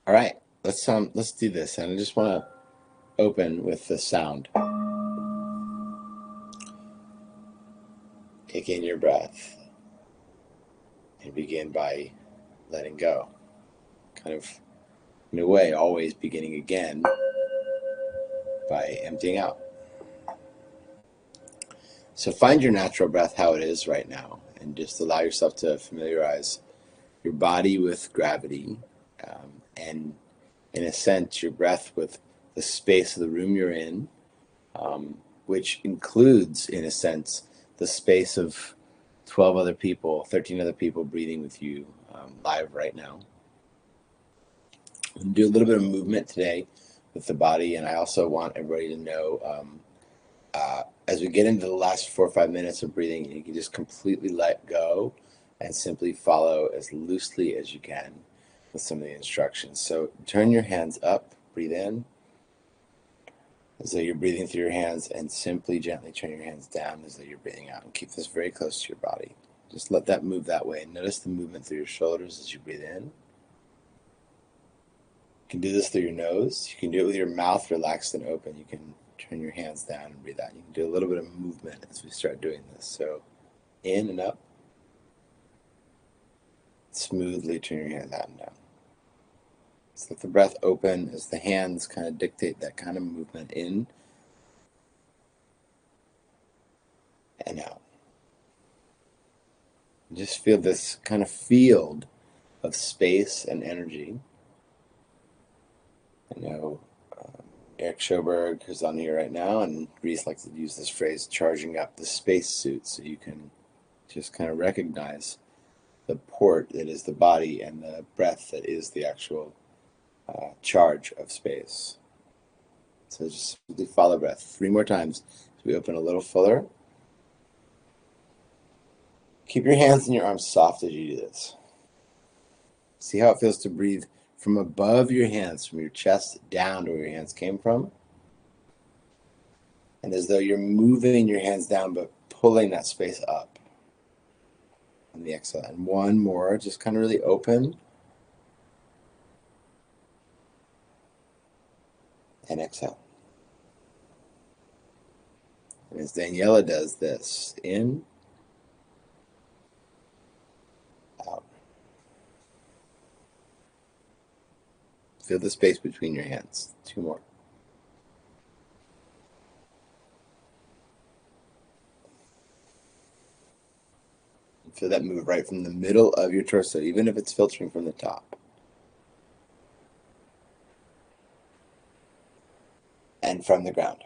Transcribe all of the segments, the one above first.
All right, let's do this. And I just want to open with the sound. Take in your breath and begin by letting go. Kind of, in a way, always beginning again by emptying out. So find your natural breath how it is right now, and just allow yourself to familiarize your body with gravity, and in a sense, your breath with the space of the room you're in, which includes, in a sense, the space of 12 other people, 13 other people breathing with you live right now. And do a little bit of movement today with the body, and I also want everybody to know as we get into the last 4 or 5 minutes of breathing, you can just completely let go and simply follow as loosely as you can with some of the instructions. So turn your hands up, breathe in as though you're breathing through your hands, and simply gently turn your hands down as though you're breathing out. And keep this very close to your body. Just let that move that way. Notice the movement through your shoulders as you breathe in. You can do this through your nose. You can do it with your mouth relaxed and open. You can turn your hands down and breathe out. You can do a little bit of movement as we start doing this. So in and up. Smoothly turn your hands out and down. So let the breath open as the hands kind of dictate that kind of movement in and out. Just feel this kind of field of space and energy. I know Eric Schoberg is on here right now, and Reese likes to use this phrase, charging up the space suit, so you can just kind of recognize the port that is the body and the breath that is the actual charge of space. So just simply follow breath 3 more times as we open a little fuller. Keep your hands and your arms soft as you do this. See how it feels to breathe from above your hands, from your chest down to where your hands came from. And as though you're moving your hands down, but pulling that space up on the exhale. And one more, just kind of really open. And exhale. And as Daniela does this, in, out. Feel the space between your hands. 2 more. And feel that move right from the middle of your torso, even if it's filtering from the top. And from the ground.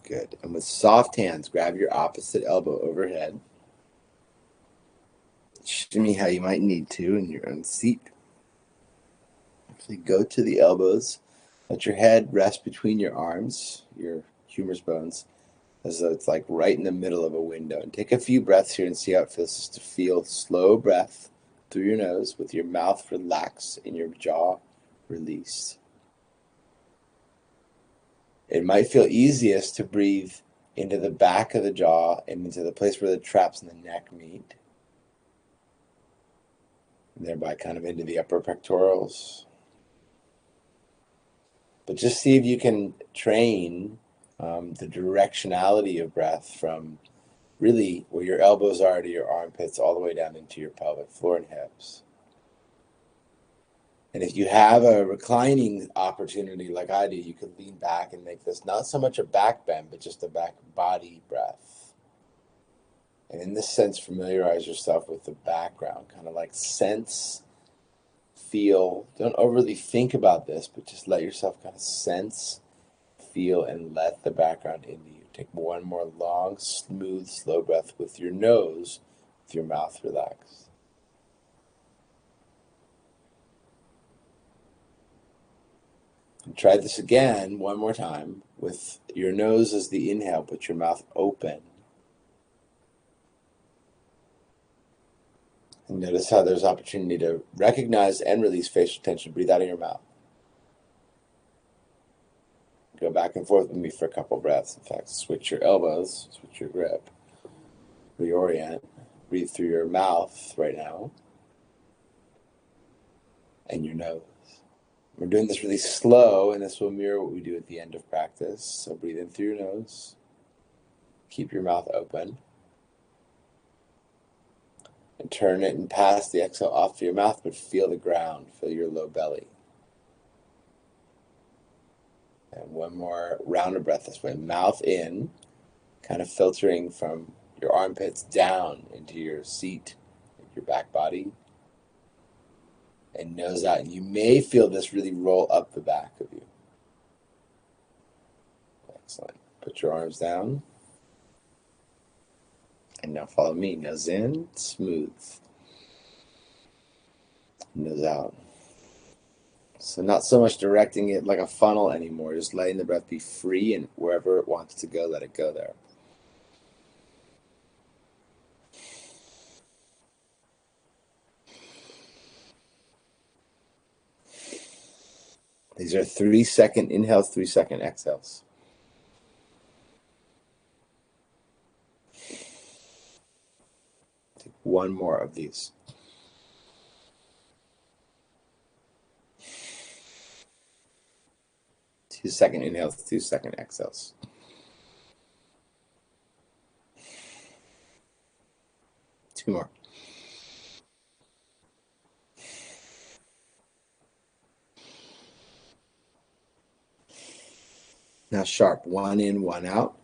Good. And with soft hands, grab your opposite elbow overhead. Shimmy how you might need to in your own seat. Actually, go to the elbows. Let your head rest between your arms, your humerus bones, as though it's like right in the middle of a window. And take a few breaths here and see how it feels just to feel slow breath through your nose with your mouth relaxed and your jaw released. It might feel easiest to breathe into the back of the jaw and into the place where the traps in the neck meet, and thereby kind of into the upper pectorals. But just see if you can train the directionality of breath from really where your elbows are to your armpits all the way down into your pelvic floor and hips. And if you have a reclining opportunity like I do, you could lean back and make this not so much a back bend, but just a back body breath. And in this sense, familiarize yourself with the background, kind of like sense, feel. Don't overly think about this, but just let yourself kind of sense, feel, and let the background into you. Take one more long, smooth, slow breath with your nose, with your mouth relaxed. And try this again one more time with your nose as the inhale, but your mouth open. And notice how there's opportunity to recognize and release facial tension. Breathe out of your mouth. Go back and forth with me for a couple breaths. In fact, switch your elbows, switch your grip, reorient. Breathe through your mouth right now. and your nose. We're doing this really slow, and this will mirror what we do at the end of practice. So breathe in through your nose. Keep your mouth open. And turn it and pass the exhale off to your mouth, but feel the ground, feel your low belly. And one more round of breath this way. Mouth in, kind of filtering from your armpits down into your seat, your back body. And nose out. And you may feel this really roll up the back of you. Excellent. Put your arms down. And now follow me. Nose in, smooth. Nose out. So not so much directing it like a funnel anymore, just letting the breath be free, and wherever it wants to go, let it go there. These are 3-second inhales, 3-second exhales. Take one more of these. Two-second inhales, 2-second exhales. Two more. Now sharp, one in, one out.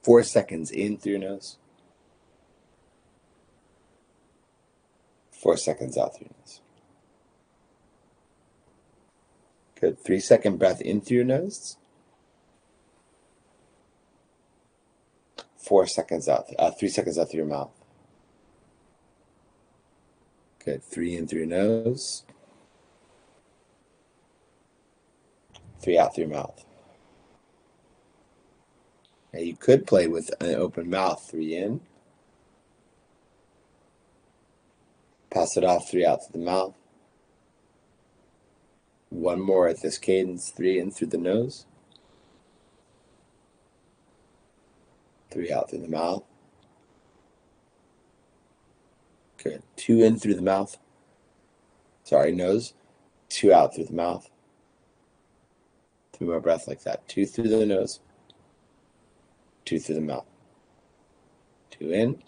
Four seconds in through your nose. 4 seconds out through your nose. Good. 3-second breath in through your nose. 4 seconds out. 3 seconds out through your mouth. Good. 3 in through your nose. 3 out through your mouth. Now you could play with an open mouth. 3 in. Pass it off. 3 out through the mouth. One more at this cadence. 3 in through the nose. 3 out through the mouth. Good. 2 in through the mouth. Sorry, nose. 2 out through the mouth. 3 more breaths like that. 2 through the nose. 2 through the mouth. 2 in.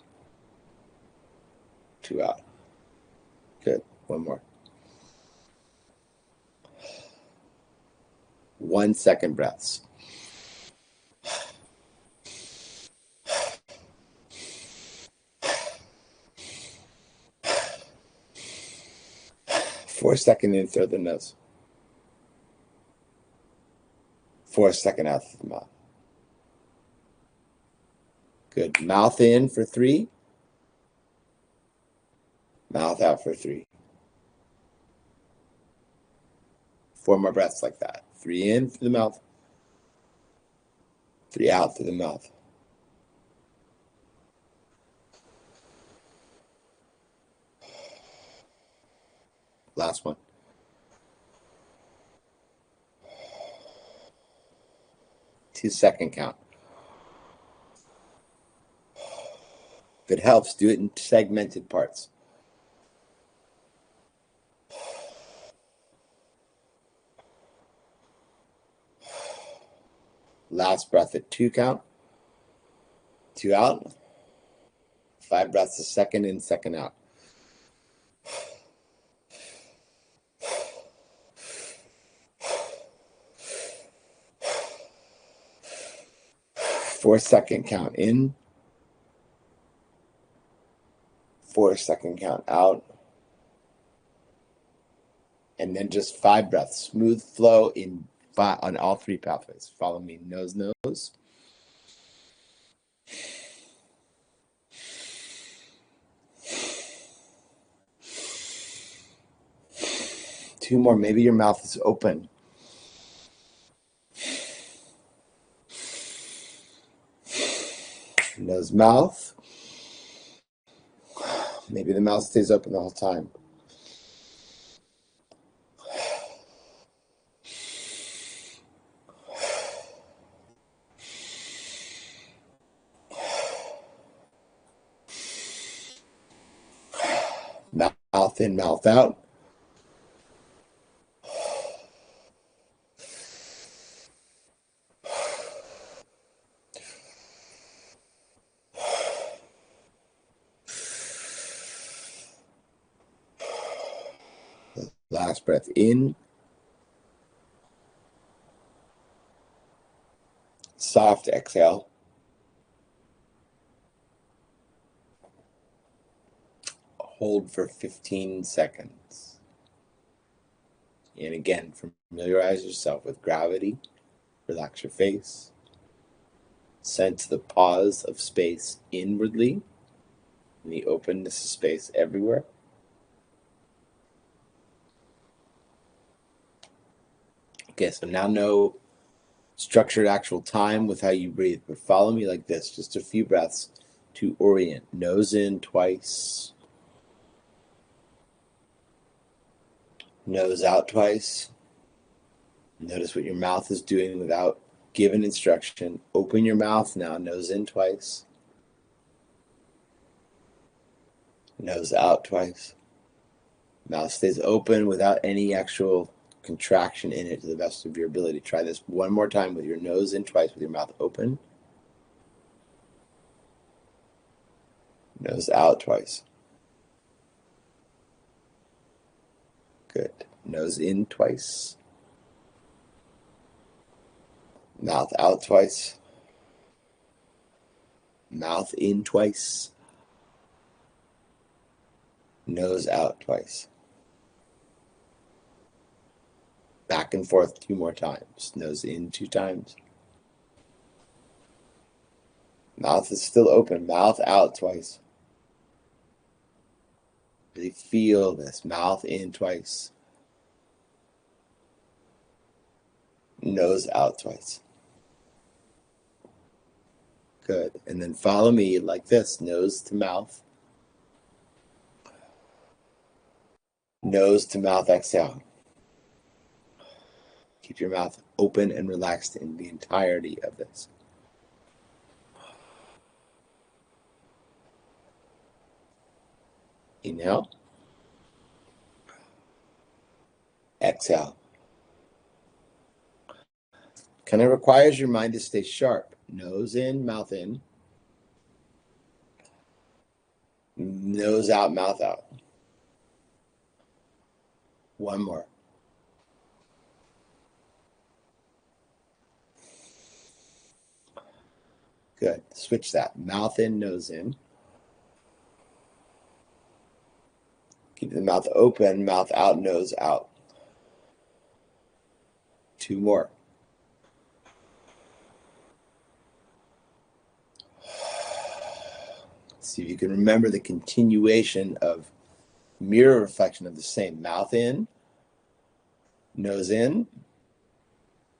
2 out. Good. One more. 1 second breaths. Four second in through the nose. 4 second out through the mouth. Good. Mouth in for 3. Mouth out for 3. 4 more breaths like that. 3 in through the mouth. 3 out through the mouth. Last one. Two-second count. If it helps, do it in segmented parts. Last breath at 2 count. 2 out. 5 breaths a second in, second out. Four-second count in. 4-second count out. And then just 5 breaths. Smooth flow in on all 3 pathways. Follow me. Nose, nose. Two more. Maybe your mouth is open. Nose, mouth. Maybe the mouth stays open the whole time. Mouth in, mouth out. Last breath in. Soft exhale. Hold for 15 seconds. And again, familiarize yourself with gravity. Relax your face. Sense the pause of space inwardly and the openness of space everywhere. Okay, so now no structured actual time with how you breathe, but follow me like this, just a few breaths to orient. Nose in twice. Nose out twice. Notice what your mouth is doing without given instruction. Open your mouth now, nose in twice. Nose out twice. Mouth stays open without any actual contraction in it to the best of your ability. Try this one more time with your nose in twice with your mouth open. Nose out twice. Good. Nose in twice. Mouth out twice. Mouth in twice. Nose out twice. Back and forth 2 more times. Nose in 2 times. Mouth is still open. Mouth out twice. Really feel this. Mouth in twice. Nose out twice. Good. And then follow me like this. Nose to mouth. Nose to mouth exhale. Keep your mouth open and relaxed in the entirety of this. Inhale. Exhale. Kind of requires your mind to stay sharp. Nose in, mouth in. Nose out, mouth out. One more. Good. Switch that. Mouth in, nose in. Keep the mouth open, mouth out, nose out. 2 more. See if you can remember the continuation of mirror reflection of the same. Mouth in, nose in,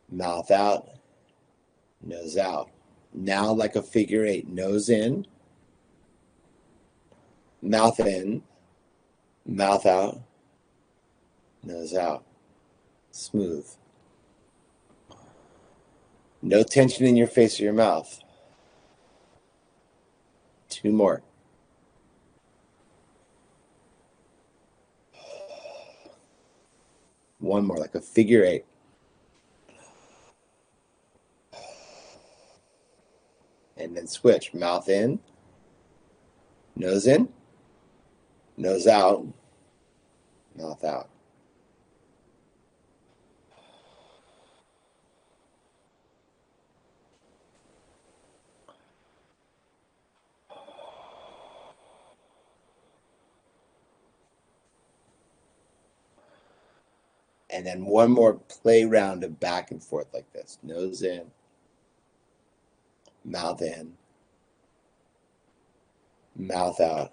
mouth out, nose out. Now like a figure 8. Nose in, mouth in, mouth out, nose out. Smooth. No tension in your face or your mouth. 2 more. One more, like a figure 8. And then switch. Mouth in, nose out, mouth out. And then one more play round of back and forth like this. Nose in, mouth out,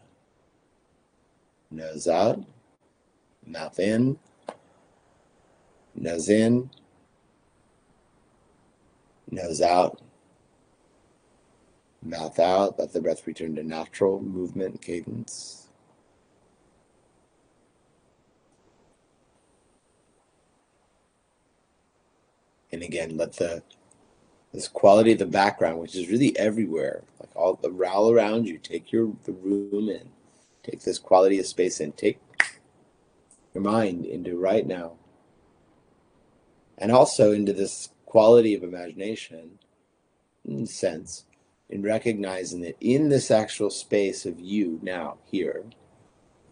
nose out, mouth in, nose in, nose out, mouth out. Let the breath return to natural movement cadence. And again, let this quality of the background, which is really everywhere, like all around you, take the room in. Take this quality of space in. Take your mind into right now, and also into this quality of imagination, in sense, in recognizing that in this actual space of you now, here,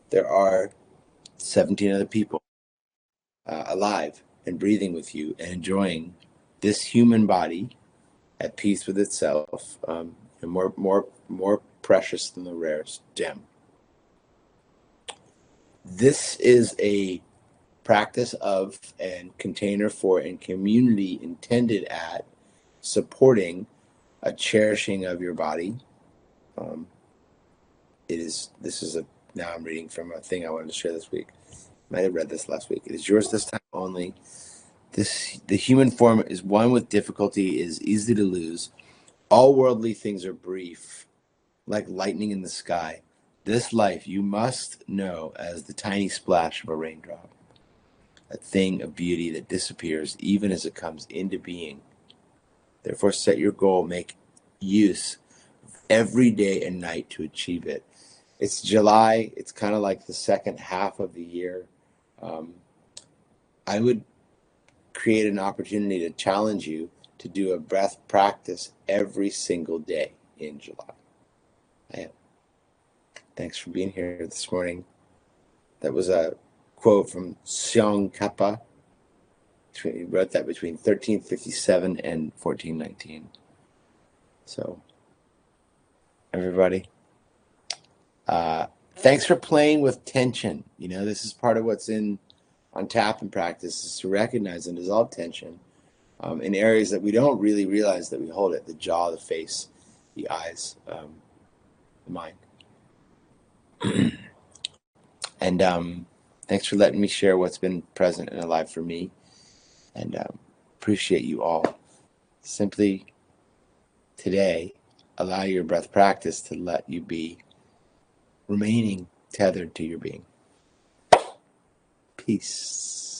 there are 17 other people alive and breathing with you and enjoying this human body at peace with itself, and more precious than the rarest gem. This is a practice of and container for and community intended at supporting a cherishing of your body. Now I'm reading from a thing I wanted to share this week. Might have read this last week. It is yours this time only. The human form is one with difficulty, is easy to lose. All worldly things are brief, like lightning in the sky. This life you must know as the tiny splash of a raindrop, a thing of beauty that disappears even as it comes into being. Therefore, set your goal, make use of every day and night to achieve it. It's July. It's kind of like the second half of the year. I would create an opportunity to challenge you to do a breath practice every single day in July. Thanks for being here this morning. That was a quote from Seong Kappa. He wrote that between 1357 and 1419. So, everybody, thanks for playing with tension. You know, this is part of what's on tap in practice, is to recognize and dissolve tension in areas that we don't really realize that we hold it: the jaw, the face, the eyes, the mind. And thanks for letting me share what's been present and alive for me. And appreciate you all. Simply today, allow your breath practice to let you be remaining tethered to your being. Peace.